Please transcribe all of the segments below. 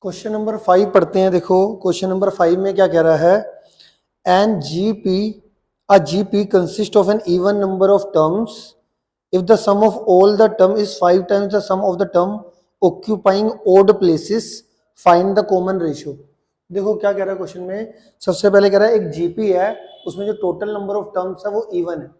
Question number 5 पढ़ते हैं। देखो क्वेश्चन नंबर 5 में क्या कह रहा है, an GP a GP consist of an even number of terms if the sum of all the term is 5 times the sum of the term occupying odd places, find the common ratio. देखो क्या कह रहा है question में, सबसे पहले कह रहा है एक जीपी है, उसमें जो टोटल नंबर ऑफ टर्म्स है वो इवन है।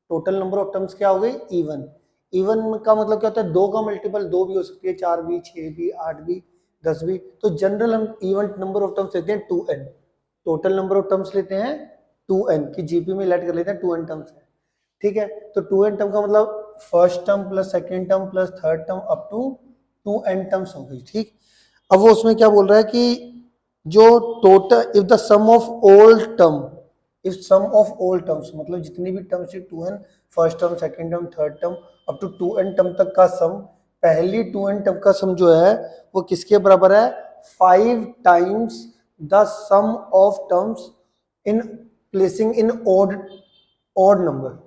टोटल नंबर ऑफ टर्म्स क्या हो गई, इवन। इवन का मतलब क्या होता है, दो का मल्टीपल दो भी हो सकती है, 4 भी, 6 भी, 8 भी, 10 भी। तो जनरल हम इवन नंबर ऑफ टर्म्स लेते हैं 2n। Total number of terms लेते हैं 2n की जीपी में लेट कर लेते हैं 2n टर्म्स है। ठीक है, तो 2n टर्म का मतलब first term plus second term plus third term up to 2n terms हो गई। ठीक, अब वो उसमें क्या बोल रहा है कि जो total if the sum of all term, if sum of all terms मतलब जितनी भी टर्म्स थी 2n, first term second term third term up to 2n term तक का सम, पहली 2n टर्म का सम जो है वो किसके बराबर है, 5 times the sum of terms in placing in odd number.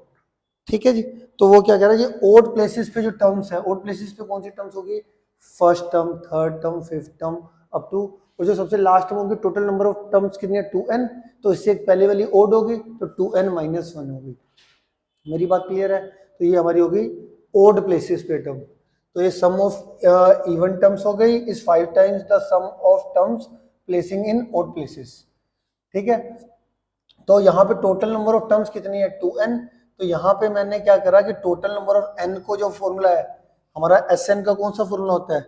ठीक है जी, तो वो क्या कह रहा है, ये ओड प्लेसेस पे जो टर्म्स है, ओड प्लेसेस पे कौन सी टर्म्स होगी, first term, third term, fifth term up to, और जो सबसे लास्ट में होगी टोटल नंबर ऑफ टर्म्स कितनी है 2n, तो इससे एक पहले वाली ओड होगी तो 2n माइनस 1 होगी। मेरी बात क्लियर है, तो ये हमारी होगी ओड प्लेसेस पे टर्म। तो ये सम ऑफ इवन टर्म्स हो गई is 5 times the sum of terms placing in odd places. ठीक है, तो यहाँ पे टोटल नंबर ऑफ टर्म्स कितनी है 2n। तो यहाँ पे मैंने क्या करा कि टोटल नंबर ऑफ n को, जो फॉर्मूला है हमारा Sn का कौन सा फॉर्मूला होता है,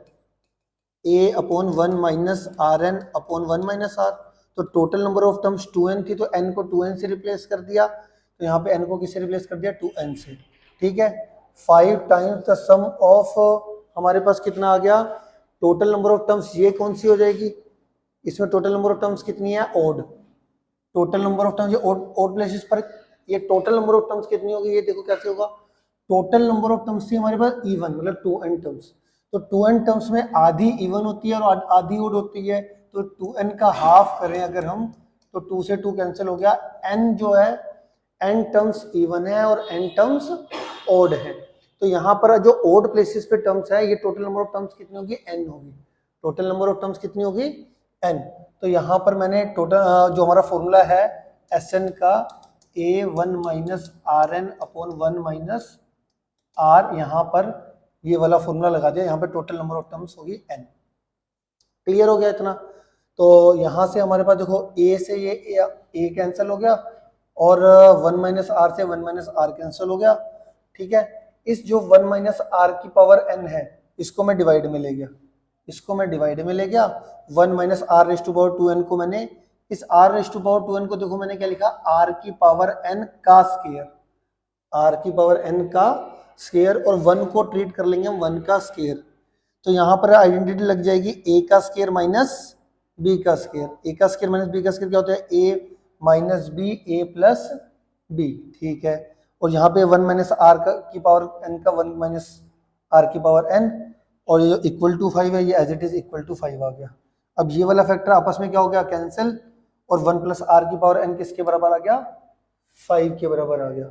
a upon 1 minus are N upon 1 minus r. तो total number of terms 2n थी, तो n को 2n से रिप्लेस कर दिया, तो यहाँ पे n को किससे रिप्लेस कर दिया, 2n से। ठीक है, 5 टाइम्स द सम ऑफ, हमारे पास कितना आ गया, टोटल नंबर ऑफ टर्म्स ये कौन सी हो जाएगी, इसमें टोटल नंबर ऑफ टर्म्स कितनी है, odd. Total number of terms ये ओड प्लेसेस पर, ये टोटल नंबर ऑफ टर्म्स कितनी होगी, ये देखो कैसे होगा, टोटल नंबर ऑफ टर्म्स थी हमारे पास इवन मतलब 2n टर्म्स, तो 2n टर्म्स में आधी इवन होती है और आधी ओड होती है, तो 2n का हाफ करें अगर हम, तो 2 से 2 कैंसिल हो गया, n जो है n टर्म्स इवन है और n टर्म्स ओड है। तो यहाँ पर जो ओड प्लेसेस पे टर्म्स है, ये टोटल नंबर ऑफ टर्म्स कितनी होगी, n होगी। टोटल नंबर ऑफ टर्म्स कितनी होगी, n। तो यहाँ पर मैंने टोटल जो हमारा फॉर्मूला है Sn का, a1 minus are N upon 1 minus r, यहाँ पर ये वाला फॉर्मूला लगा दिया, यहाँ पे टोटल नंबर ऑफ टर्म्स होगी n। क्लियर हो गया इतना। तो यहाँ से हमारे पास देखो a से ये a कैंसिल हो गया और 1 माइनस आर से 1 माइनस आर कैंसिल हो गया। ठीक है, इस जो 1 माइनस आर की पावर n है, इसको मैं डिवाइड में ले गया, इसको मैं डिवाइड में ले गया, 1 minus r raise to power 2n को मैंने, इस r race to power 2n को देखो मैंने क्या लिखा, r की पावर n का स्क्वायर, r की पावर n का स्क्वायर, और 1 को ट्रीट कर लेंगे हम 1 का स्क्वायर। तो यहाँ पर आइडेंटिटी लग जाएगी a का स्क्वायर माइनस b का स्क्वायर। a का स्क्वायर माइनस b का स्क्वायर क्या होता है, a minus b a plus b। ठीक है, और यहाँ पे 1 माइनस आर की पावर n का 1 माइनस आर की पावर n, और ये इक्वल टू 5 है, ये as it is equal to 5 आ गया। अब ये वाला फैक्टर आपस में क्या हो गया, कैंसिल, और 1 प्लस आर की पावर n किसके बराबर आ गया, 5 के बराबर आ गया।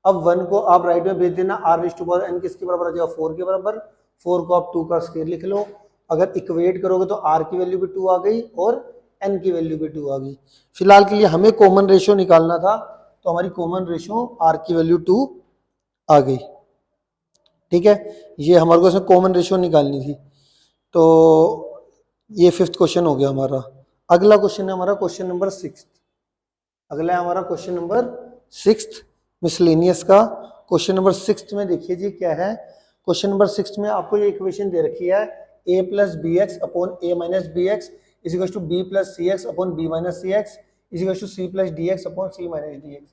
अब 1 को आप राइट में भेज देना, r raise to power n किसके बराबर आ जाएगा, 4 के बराबर। 4 को आप 2 का स्क्वायर लिख लो, अगर इक्वेट करोगे तो r की वैल्यू भी 2 आ गई और n की वैल्यू भी 2 आ गई। फिलहाल के लिए हमें कॉमन रेशियो निकालना था, तो हमारी कॉमन रेशियो r की वैल्यू 2 आ गई। ठीक है, ये हमारे को इसमें कॉमन रेशियो निकालनी थी। तो ये 5th क्वेश्चन हो गया हमारा। अगला क्वेश्चन है हमारा क्वेश्चन नंबर 6। अगला है हमारा क्वेश्चन नंबर 6 मिसलेनियस का। क्वेश्चन नंबर 6 में देखिए जी क्या है, क्वेश्चन नंबर 6 में आपको ये इक्वेशन दे रखी है, a plus b x upon a minus b x is equal to b plus c x upon b minus c x is equal to c plus d x upon c minus d x.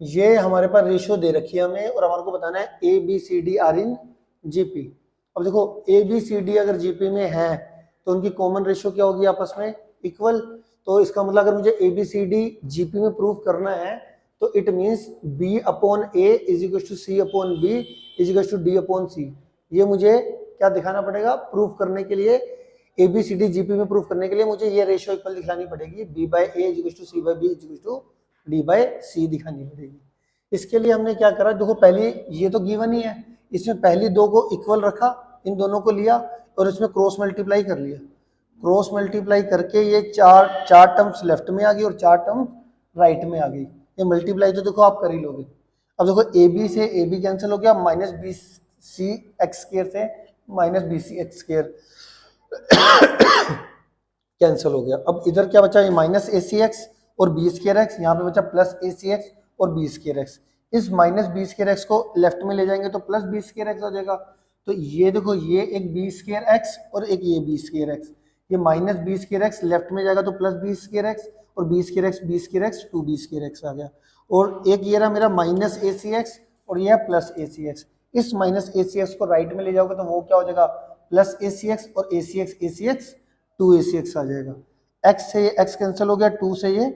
ये हमारे पास ratio दे रखी है हमें, और हमारे को बताना है a B C D are in GP. अब देखो ए बी सी डी अगर जीपी में है तो उनकी कॉमन रेशियो क्या होगी, आपस में इक्वल। तो इसका मतलब अगर मुझे a B C d GP में प्रूव करना है, तो it means b upon a is equal to c upon b is equal to d upon c. ये मुझे क्या दिखाना पड़ेगा, प्रूफ करने के लिए, a B C d GP में प्रूफ करने के लिए मुझे ये रेशियो इक्वल दिखानी पड़ेगी, b by a is equal to c by b is equal to d by सी दिखानी पड़ेगी। इसके लिए हमने क्या करा, देखो पहली ये तो गिवन ही है, इसमें पहली दो को इक्वल रखा, इन दोनों को लिया और इसमें क्रॉस मल्टीप्लाई कर लिया। क्रॉस मल्टीप्लाई करके ये चार चार टर्म्स लेफ्ट में आ गई और चार टर्म राइट में आ गई। ये मल्टीप्लाई तो देखो आप कर ही लोगे। अब देखो ए बी से ए बी कैंसिल हो गया, minus b c x square से minus b c x square cancel हो गया। अब इधर क्या बचा, ये माइनस ए सी एक्स और बी स्क्वायर एक्स, यहाँ पे बचा प्लस ए सी एक्स और बी स्क्वायर एक्स। इस माइनस बी स्क्वायर एक्स को लेफ्ट में ले जाएंगे तो प्लस बी स्क्वायर एक्स हो जाएगा। तो ये देखो ये एक बी स्क्वायर एक्स और एक ये बी स्क्वायर एक्स, ये minus b square x left में जाएगा तो प्लस बी स्क्वायर एक्स और b square x two b square x आ गया। और एक ये रहा मेरा माइनस ए सी एक्स और ये प्लस ए सी एक्स। इस माइनस ए सी एक्स को राइट में ले जाओगे तो वो क्या हो जाएगा, प्लस ए सी एक्स और a c x two a c x आ जाएगा। एक्स से ये एक्स कैंसिल हो गया, टू से ये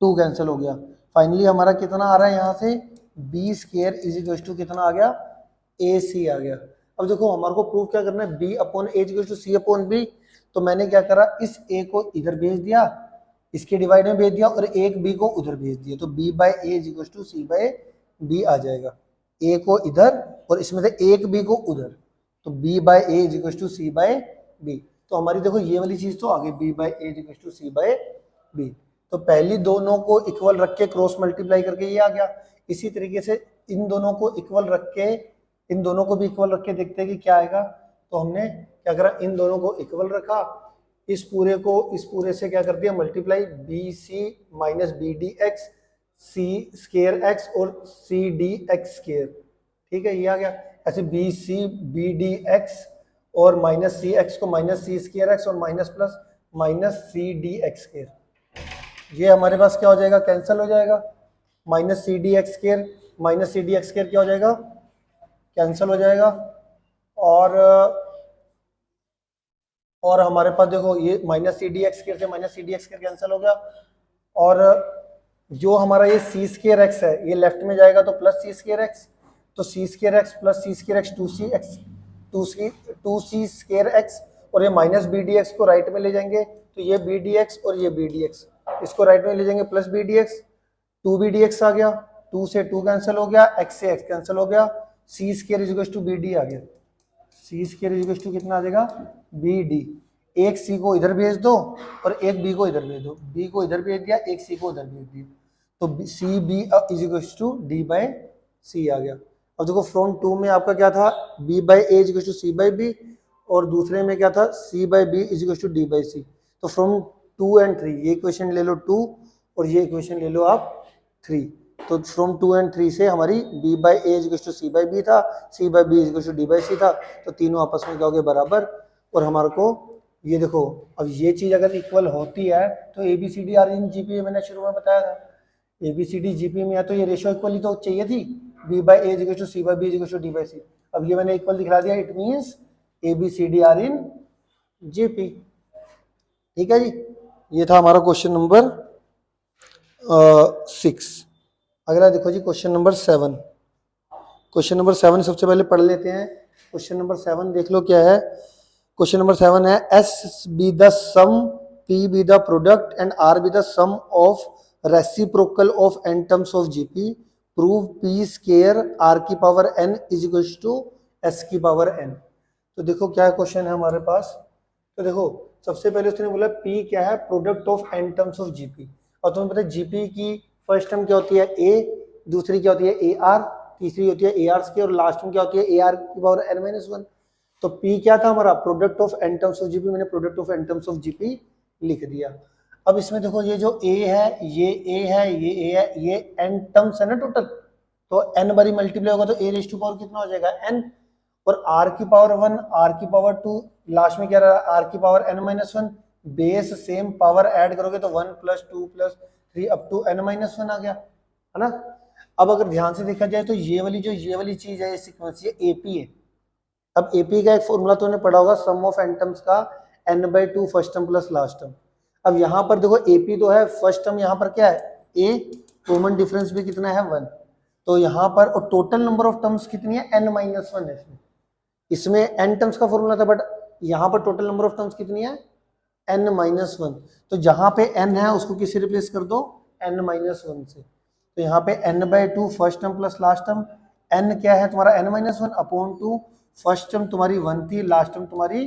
टू कैंसिल हो गया। फाइनली हमारा कितना आ रहा है यहाँ से, b square is equal to कितना आ गया, ए सी आ गया। अब देखो हमारे को प्रूव क्या करना है, b upon a is equal to c upon b. तो मैंने क्या करा, इस ए को इधर भेज दिया, इसके डिवाइड में भेज दिया और एक बी को उधर भेज दिया, तो b by A is equal to C by b आ जाएगा। ए को इधर और इसमें से एक बी को उधर, तो b by A is equal to C by b. तो हमारी देखो ये वाली चीज तो आ गई, b by A is equal to C by b. तो पहली दोनों को इक्वल रख के क्रॉस मल्टीप्लाई करके ये आ गया। इसी तरीके से इन दोनों को इक्वल रख के, इन दोनों को भी इक्वल रख के देखते हैं कि क्या आएगा। तो हमने क्या करा, इन दोनों को इक्वल रखा, इस पूरे को इस पूरे से क्या कर दिया multiply, b c minus B D x c square x और सी डी एक्स स्केयर, ठीक है ये आ गया। ऐसे b c b D x और माइनस सी एक्स को माइनस सी स्केयर एक्स और minus plus minus C D x square, ये हमारे पास क्या हो जाएगा, कैंसिल हो जाएगा। Minus C D x square minus C D x square क्या हो जाएगा, कैंसिल हो जाएगा। और हमारे पास देखो ये minus C D x square से minus C D x square cancel हो गया। और जो हमारा ये सी स्केयर एक्स है ये लेफ्ट में जाएगा तो प्लस सी स्केयर एक्स, तो C square X plus C square X two C square x, और ये माइनस बी डी एक्स को राइट में ले जाएंगे तो ये बी डी एक्स और ये बी डी एक्स, इसको राइट में ले जाएंगे plus B D X, two B D X आ गया, टू से टू कैंसिल हो गया, एक्स से एक्स कैंसिल हो गया, C square is equal to B D आ गया। C square is equal to कितना आ जाएगा, बी डी। एक सी को इधर भेज दो और एक बी को इधर भेज दो, बी को इधर भेज दिया, एक सी को उधर भेज दिया, तो C B is equal to D by C आ गया। अब देखो फ्रॉम टू में आपका क्या था, B by A is equal to C by B, और दूसरे में क्या था, C by B is equal to D by C. तो फ्रॉम टू एंड थ्री, ये इक्वेशन ले लो टू और ये इक्वेशन ले लो आप थ्री। तो फ्रॉम टू एंड थ्री से हमारी B by A is equal to C by B था, C by B is equal to D by C था, तो तीनों आपस में क्या हो गए, बराबर। और हमारे को ये देखो, अब ये चीज अगर इक्वल होती है तो a B C D are in GP मैंने शुरू में बताया था, a B C d GP में है तो ये रेशियो इक्वल ही तो चाहिए थी, B by A is equal to C by B is equal to D by C. अब ये मैंने इक्वल दिखला दिया, it means A B C D are in GP. ठीक है जी, ये था हमारा क्वेश्चन नंबर 6। अगला देखो जी क्वेश्चन नंबर 7। क्वेश्चन नंबर 7 सबसे पहले पढ़ लेते हैं। क्वेश्चन नंबर 7 देख लो क्या है। क्वेश्चन नंबर 7 है, S be the sum, P be the product and R be the sum of reciprocal of N terms of GP, prove P square are की power N is equal to S की power N. तो देखो क्या question है हमारे पास। तो देखो सबसे पहले उसने बोला P क्या है, product of N terms of GP. और तुम्हें पता है जीपी की फर्स्ट टर्म क्या होती है A, दूसरी क्या होती है AR, तीसरी होती है AR स्क्वायर और लास्ट में क्या होती है AR की पावर n माइनस 1। तो P क्या था हमारा, product of N terms of GP, मैंने product of N terms of GP लिख दिया। अब इसमें देखो ये जो A है, ये A है, ये A है, ये n टर्म्स है ना टोटल, तो n बारी मल्टीप्लाई होगा तो A रेज़ टू पावर कितना हो जाएगा n, और r की पावर 1, r की पावर 2, लास्ट में क्या रहा r की power n minus 1, base same power add करोगे तो 1 plus 2 plus 3 up to n minus 1 आ गया, है ना। अब अगर ध्यान से देखा जाए तो ये वाली चीज है, ये सीक्वेंस, ये एपी है। अब एपी का एक फॉर्मूला तो पढ़ा होगा, सम ऑफ एन टर्म्स का n/2 first term plus last term. अब यहाँ पर देखो एपी तो है, फर्स्ट टर्म यहाँ पर क्या है a, कॉमन डिफरेंस भी कितना है 1, तो यहाँ पर, और टोटल नंबर ऑफ टर्म्स कितनी है n माइनस 1 है इसमें n टर्म्स का फॉर्मूला था, बट यहाँ पर टोटल नंबर ऑफ टर्म्स कितनी है n माइनस 1। तो जहाँ पे n है उसको किससे रिप्लेस कर दो, n माइनस 1 से। तो यहाँ पे n/2 first term plus last term, n क्या है तुम्हारा n minus 1 upon 2, first term तुम्हारी 1 थी, लास्ट टर्म तुम्हारी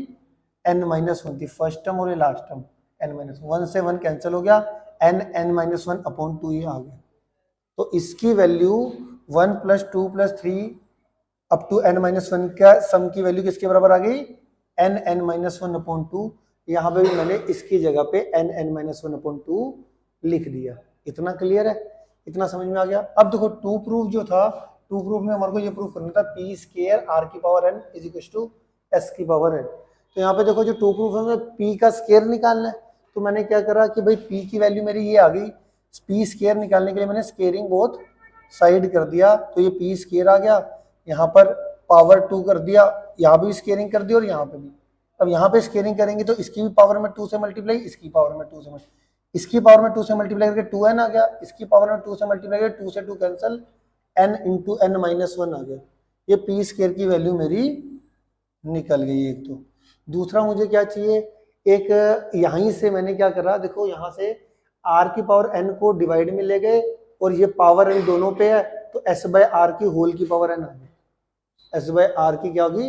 n माइनस वन थी फर्स्ट टर्म और ये last term n minus one से वन कैंसिल हो गया n minus one upon two ये आ गया। तो इसकी value 1 plus 2 plus 3 up to n minus one का सम की वैल्यू किसके बराबर आ गई n minus one upon to. यहाँ पे भी मैंने इसकी जगह पे n minus one upon to लिख दिया। इतना क्लियर है, इतना समझ में आ गया। अब देखो टू प्रूफ जो था, टू प्रूफ में हमारे को ये प्रूफ करना था पी स्केयर आर की power n is equal to S की पावर n। तो यहाँ पे देखो जो टू प्रूफ है पी का स्केयर निकालना है, तो मैंने क्या करा कि भाई पी की वैल्यू मेरी ये आ गई, पी स्केयर निकालने के लिए मैंने स्केयरिंग बोथ साइड कर दिया, तो ये पी स्केयर आ गया। यहाँ पर पावर टू कर दिया, यहाँ भी स्केयरिंग कर दी और यहाँ पे भी। अब यहाँ पे स्केयरिंग करेंगे तो इसकी भी पावर में टू से मल्टीप्लाई, इसकी पावर में टू से मल्टीप्लाई, इसकी पावर में टू से मल्टीप्लाई करके टू एन आ गया, इसकी पावर में टू से मल्टीप्लाई करके टू से two cancel, N into N minus one आ गया। ये पी स्केयर की वैल्यू मेरी निकल गई एक। तो दूसरा मुझे क्या चाहिए, एक यहीं से मैंने क्या करा, देखो यहाँ से आर की पावर एन को डिवाइड में ले गए और ये पावर एन दोनों पे है, तो एस बाय आर की होल की पावर एन आ गई, एस बाय आर की क्या होगी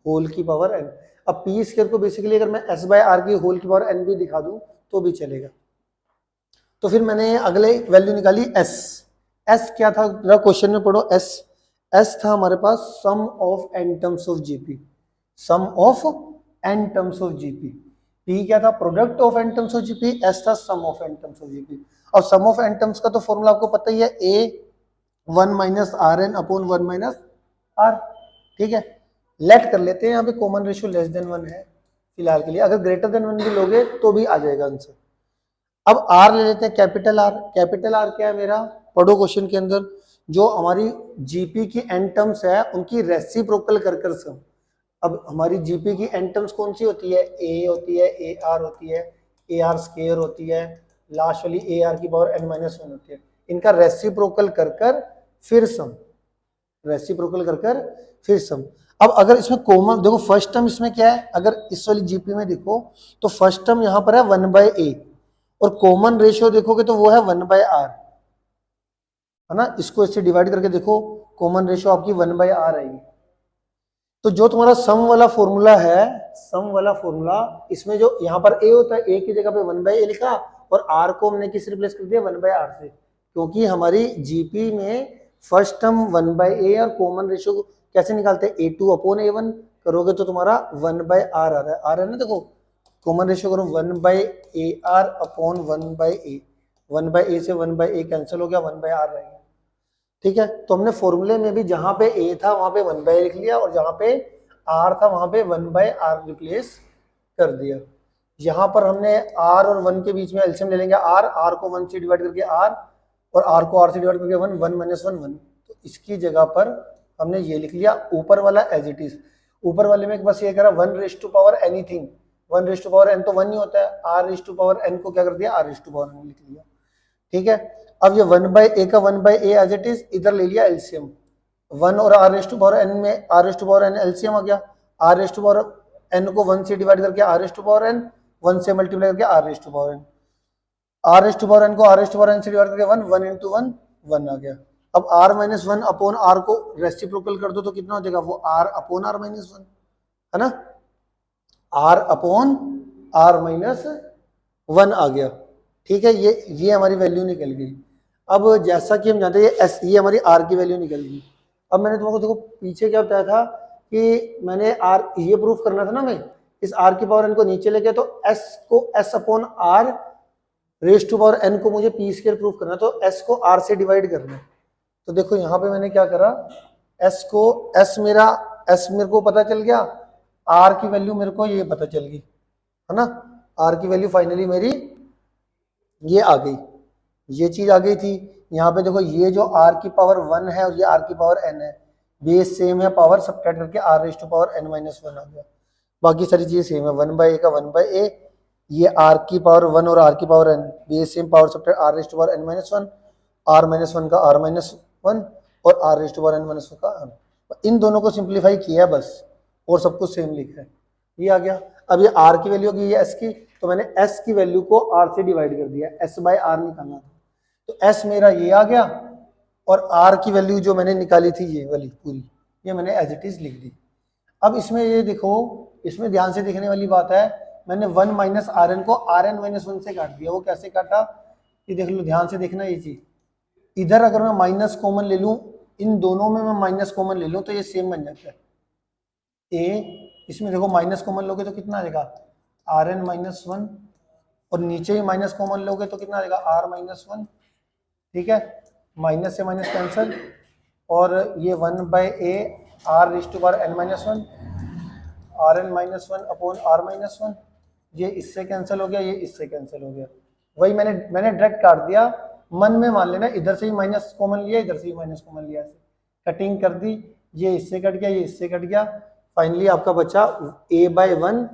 होल की पावर एन। अब पी स्क्वायर को बेसिकली अगर मैं एस बाय आर की होल की पावर एन भी दिखा दूं तो भी चलेगा। तो फिर मैंने अगले वैल्यू निकाली एस। एस क्या था जरा क्वेश्चन में पढ़ो, एस था हमारे पास sum of N terms of GP, sum of N terms of GP. P क्या था product of N terms of GP, S था sum of N terms of GP. और सम ऑफ एन टर्म्स का तो formula आपको पता ही है, A one minus are N upon one minus R. ठीक है, लेट कर लेते हैं, यहाँ पे common ratio less than one है फिलहाल के लिए, अगर ग्रेटर देन वन भी लोगे तो भी आ जाएगा आंसर। अब आर ले लेते हैं, कैपिटल आर। कैपिटल आर क्या है मेरा, पढ़ो क्वेश्चन के अंदर, जो हमारी जीपी की एन टर्म्स है उनकी रेसिप्रोकल कर सम। अब हमारी जीपी की एन टर्म्स कौन सी होती है, ए होती है, ए आर होती है, ए आर स्केयर होती है, लास्ट वाली ए आर की पावर एन माइनस वन होती है। इनका रेसिप्रोकल कर फिर सम, रेसिप्रोकल कर फिर सम। अब अगर इसमें कॉमन देखो, फर्स्ट टर्म इसमें क्या है, अगर इस वाली जीपी में देखो तो फर्स्ट टर्म यहाँ पर है वन बाय ए, और कॉमन रेशियो देखोगे तो वो है वन बाय आर, है ना। इसको इससे डिवाइड करके देखो, कॉमन रेशियो आपकी वन बाय आर आएगी। तो जो तुम्हारा सम वाला फॉर्मूला है, सम वाला फॉर्मूला, इसमें जो यहाँ पर ए होता है, ए की जगह पे वन बाय ए लिखा और आर को हमने किस रिप्लेस कर दिया, वन बाय आर से, क्योंकि हमारी जीपी में फर्स्ट टर्म वन बाय ए और कॉमन रेशियो को कैसे निकालते हैं, ए टू अपॉन ए वन करोगे तो तुम्हारा वन बाय आर आ रहा है, आर है ना। देखो कॉमन रेशियो करो, one by A R upon one by A, one by A से वन बाय ए कैंसिल हो गया, वन बाय आर रहेगा। ठीक है, तो हमने फॉर्मूले में भी जहां पे ए था वहां पे वन बाय लिख लिया और जहां पे आर था वहां पे वन बाय आर रिप्लेस कर दिया। यहाँ पर हमने आर और वन के बीच में एलसीएम ले लेंगे, आर को वन से डिवाइड करके आर और आर को आर से डिवाइड करके one, one minus one one. तो इसकी जगह पर हमने ये लिख लिया ऊपर वाला एज इट इज। ऊपर वाले में बस ये करा one raise to power anything, one raise to power N तो वन ही होता है, r raise to power N को क्या कर दिया, r raise to power n लिख लिया। ठीक है, अब ये वन बाय ए का one by A as it is इधर ले लिया एलसीएम, वन और are raise to power N में R raise to power N LCM आ गया, R raise to power N को वन से डिवाइड करके R raise to power N, one से मल्टीप्लाई करके R raise to power N, R raise to power N को R raise to power N से divide करके one, one into one one आ गया। अब R minus one upon R को reciprocal कर दो तो कितना हो जाएगा, वो R upon are minus one, है ना, R upon are minus one आ गया। ठीक है, ये हमारी वैल्यू निकल गई। अब जैसा कि हम जानते हैं ये हमारी आर की वैल्यू निकल गई। अब मैंने तुमको देखो पीछे क्या बताया था कि मैंने आर ये प्रूफ करना था ना, मैं इस आर की पावर एन को नीचे लेके, तो एस को s upon r raise to power N को मुझे पी स्क्वायर प्रूफ करना, तो एस को आर से डिवाइड करना है। तो देखो यहाँ पे मैंने क्या करा, एस मेरे को पता चल गया, आर की वैल्यू मेरे को ये पता चल गई, है ना, आर की वैल्यू फाइनली मेरी ये आ गई, ये चीज आ गई थी। यहाँ पे देखो ये जो आर की पावर वन है और ये आर की पावर एन है, बेस सेम है, पावर सब्ट्रैक्ट करके R raise to power N minus one आ गया, बाकी सारी चीजें सेम है, वन बाय ए का वन बाय ए, ये आर की पावर वन और आर की power n, base same, power subtract r raise to power N minus one, r minus one का आर माइनस वन और are raise to power N minus one का r. इन दोनों को simplify किया बस और सब कुछ सेम लिखा है, ये आ गया। अब ये आर की वैल्यू होगी, ये एस की, तो मैंने एस की वैल्यू को आर से डिवाइड कर दिया, एस बाय आर निकालना था, तो एस मेरा ये आ गया और आर की वैल्यू जो मैंने निकाली थी ये वाली पूरी, ये मैंने एज इट इज लिख दी। अब इसमें ये देखो, इसमें ध्यान से देखने वाली बात है, मैंने 1 माइनस आर एन को आर एन माइनस 1 से काट दिया। वो कैसे काटा, ये देख लो, ध्यान से देखना ये चीज। इधर अगर मैं माइनस कॉमन ले लूं, इन दोनों में मैं माइनस कॉमन ले लूं तो ये सेम बन जाता है। इसमें देखो माइनस कॉमन लोगे तो कितना आ जाएगा, आर एन माइनस 1, और नीचे ही माइनस कॉमन लोगे तो कितना आ जाएगा, आर माइनस 1। ठीक है, माइनस से माइनस कैंसिल, और ये 1/a r raise to power n minus 1, r n minus 1 upon are minus 1। ये इससे कैंसिल हो गया, ये इससे कैंसिल हो गया। वही मैंने डायरेक्ट काट दिया। मन में मान लेना, इधर से ही माइनस कॉमन लिया, इधर से ही माइनस कॉमन लिया, कटिंग कर दी, ये इससे कट गया, ये इससे कट गया। फाइनली आपका बचा a/1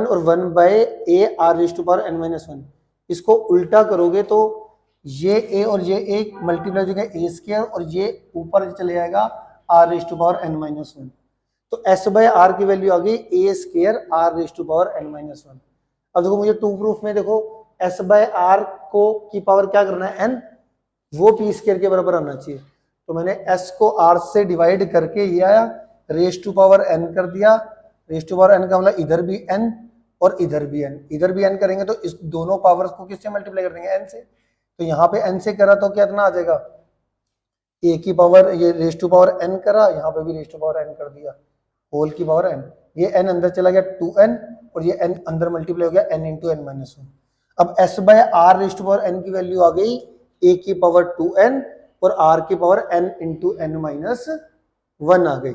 और 1/a r raise to power n minus 1। इसको उल्टा करोगे तो ये a और ये a मल्टीप्लाई हो जाएगा a स्क्वायर, और ये ऊपर चले जाएगा r raise to power n minus 1। तो s बाय आर की वैल्यू आ गई a square r raise to power n minus 1। अब देखो मुझे टू प्रूफ में देखो s बाय आर को की पावर क्या करना है, n, वो p स्क्वायर के बराबर आना चाहिए। तो मैंने s को r से डिवाइड करके ये आया, रेज़ टू पावर n कर दिया। रेज़ टू पावर n का मतलब इधर भी n और इधर भी n, इधर भी n करेंगे तो इस दोनों पावर्स को किससे मल्टीप्लाई कर देंगे, n से। तो यहाँ पे n से करा तो क्या इतना आ जाएगा, a की पावर, ये रेज़ टू पावर n करा, यहाँ पे भी रेज़ टू पावर n कर दिया, होल की पावर n। ये n अंदर चला गया 2n, और ये n अंदर मल्टीप्लाई हो गया n इंटू n माइनस 1। अब s by r raise to power n की वैल्यू आ गई a की पावर 2n और r की power n into n minus 1 आ गई।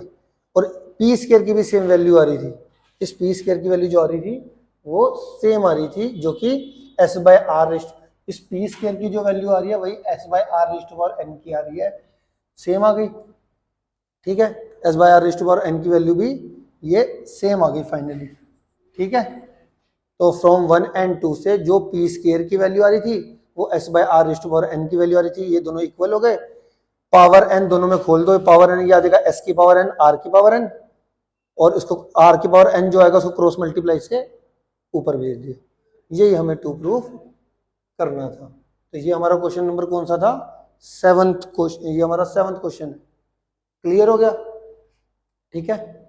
और p स्क्वायर की भी सेम वैल्यू आ रही थी। इस p स्क्वायर की वैल्यू जो आ रही थी वो सेम आ रही थी, जो कि s बाय आर, इस p स्क्वायर की जो वैल्यू आ रही है वही s by r raise to power n की आ रही है, सेम आ गई। ठीक है, s by r raise to power n की वैल्यू भी ये सेम आ गई फाइनली। ठीक है, तो फ्रॉम 1 एंड 2 से जो p स्क्वायर की वैल्यू आ रही थी वो s by r raise to power n की वैल्यू आ रही थी, ये दोनों इक्वल हो गए। पावर n दोनों में खोल दो, पावर n ये आ जाएगा s की पावर n r की पावर n, और इसको r की पावर n जो आएगा उसको क्रॉस मल्टीप्लाई से ऊपर भेज दिया। यही हमें टू प्रूफ करना था। तो ये हमारा क्वेश्चन नंबर कौन सा था, 7th क्वेश्चन, ये हमारा 7th क्वेश्चन है। क्लियर हो गया, ठीक है।